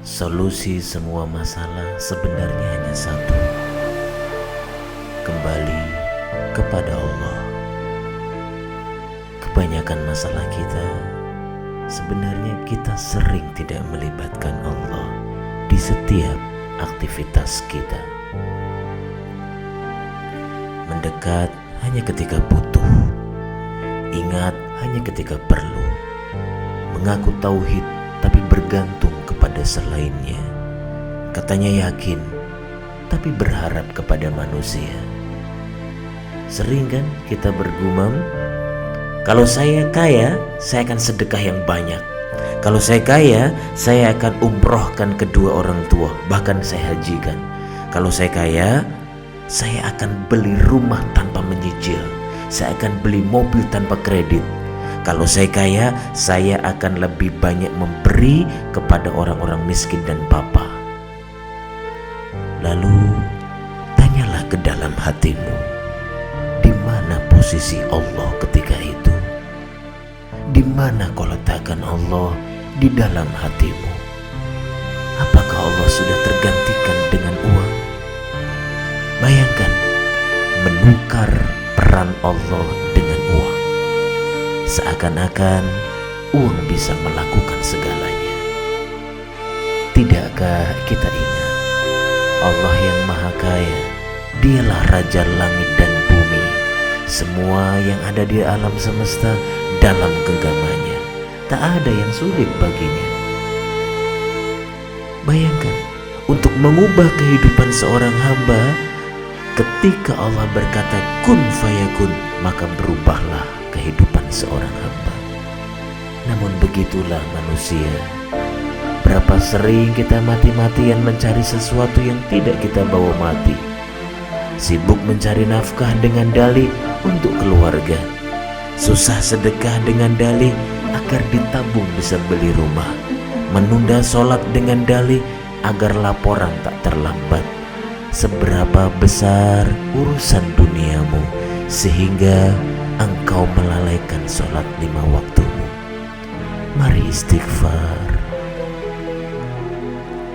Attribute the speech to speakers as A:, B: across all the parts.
A: Solusi semua masalah sebenarnya hanya satu: kembali kepada Allah. Kebanyakan masalah kita sebenarnya kita sering tidak melibatkan Allah di setiap aktivitas kita. Mendekat hanya ketika butuh, ingat hanya ketika perlu, mengaku tauhid tapi bergantung kepada selainnya. Katanya yakin tapi berharap kepada manusia. Sering kan kita bergumam, kalau saya kaya, saya akan sedekah yang banyak. Kalau saya kaya, saya akan umrohkan kedua orang tua, bahkan saya hajikan. Kalau saya kaya, saya akan beli rumah tanpa menyicil. Saya akan beli mobil tanpa kredit. Kalau saya kaya, saya akan lebih banyak memberi kepada orang-orang miskin dan papa. Lalu, tanyalah ke dalam hatimu, di mana posisi Allah ketika itu? Di mana kau letakkan Allah di dalam hatimu? Apakah Allah sudah tergantikan dengan uang? Bayangkan, menukar peran Allah dengan uang. Seakan-akan uang bisa melakukan segalanya. Tidakkah kita ingat, Allah yang Maha Kaya, Dialah Raja langit dan bumi. Semua yang ada di alam semesta dalam genggamannya. Tak ada yang sulit baginya. Bayangkan, untuk mengubah kehidupan seorang hamba, ketika Allah berkata kun fayakun, maka berubahlah kehidupan seorang hamba. Namun begitulah manusia. Berapa sering kita mati-matian mencari sesuatu yang tidak kita bawa mati. Sibuk mencari nafkah dengan dalih untuk keluarga. Susah sedekah dengan dalih agar ditabung bisa beli rumah. Menunda sholat dengan dalih agar laporan tak terlambat. Seberapa besar urusan duniamu sehingga engkau melalaikan sholat 5 waktumu. Mari istighfar.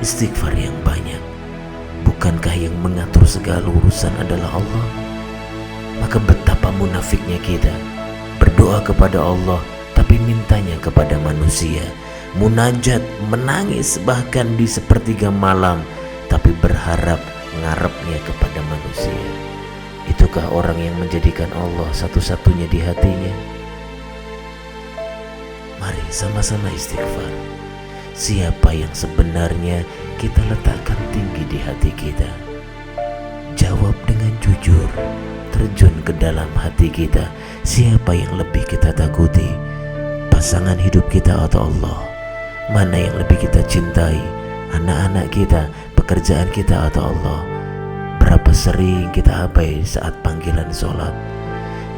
A: Istighfar yang banyak. Bukankah yang mengatur segala urusan adalah Allah? Maka betapa munafiknya kita, berdoa kepada Allah tapi mintanya kepada manusia. Munajat, menangis bahkan di sepertiga malam, tapi berharap ngarepnya kepada manusia. Itukah orang yang menjadikan Allah satu-satunya di hatinya? Mari sama-sama istighfar. Siapa yang sebenarnya kita letakkan tinggi di hati kita? Jawab dengan jujur, terjun ke dalam hati kita. Siapa yang lebih kita takuti? Pasangan hidup kita atau Allah? Mana yang lebih kita cintai? Anak-anak kita, pekerjaan kita atau Allah? Berapa sering kita abai saat panggilan sholat?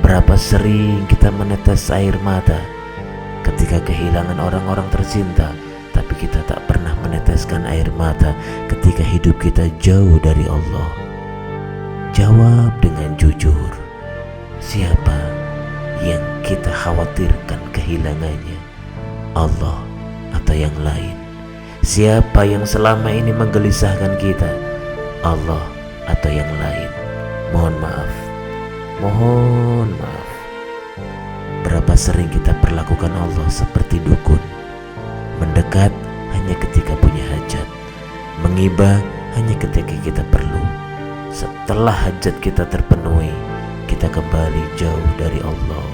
A: Berapa sering kita menetes air mata ketika kehilangan orang-orang tercinta, tapi kita tak pernah meneteskan air mata ketika hidup kita jauh dari Allah? Jawab dengan jujur. Siapa yang kita khawatirkan kehilangannya? Allah atau yang lain? Siapa yang selama ini menggelisahkan kita? Allah atau yang lain? Mohon maaf. Mohon maaf. Berapa sering kita perlakukan Allah seperti dukun? Mendekat hanya ketika punya hajat, menghibah hanya ketika kita perlu. Setelah hajat kita terpenuhi, kita kembali jauh dari Allah.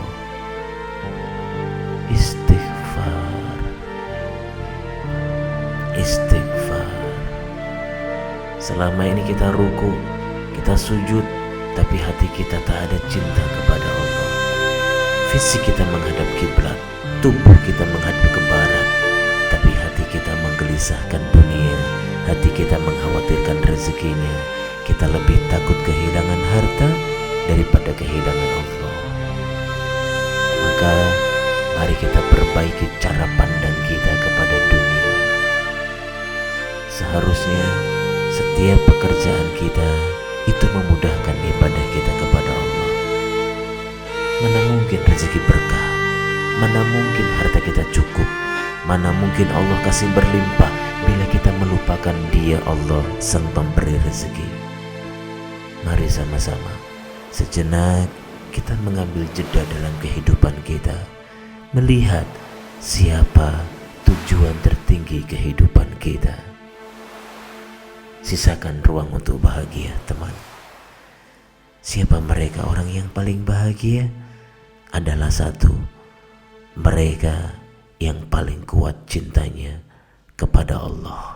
A: Istighfar. Istighfar. Selama ini kita ruku, kita sujud, tapi hati kita tak ada cinta kepada Allah. Fisik kita menghadap kiblat, tubuh kita menghadap ke barat, tapi hati kita menggelisahkan dunia. Hati kita mengkhawatirkan rezekinya. Kita lebih takut kehilangan harta daripada kehilangan Allah. Maka mari kita perbaiki cara pandang kita kepada dunia. Seharusnya setiap pekerjaan kita itu memudahkan ibadah kita kepada Allah. Mana mungkin rezeki berkah, mana mungkin harta kita cukup, mana mungkin Allah kasih berlimpah bila hingga kita melupakan Dia Allah Sang Pemberi rezeki. Mari sama-sama sejenak kita mengambil jeda dalam kehidupan kita, melihat siapa tujuan tertinggi kehidupan kita. Sisakan ruang untuk bahagia, teman. Siapa mereka orang yang paling bahagia? Adalah satu, mereka yang paling kuat cintanya kepada Allah.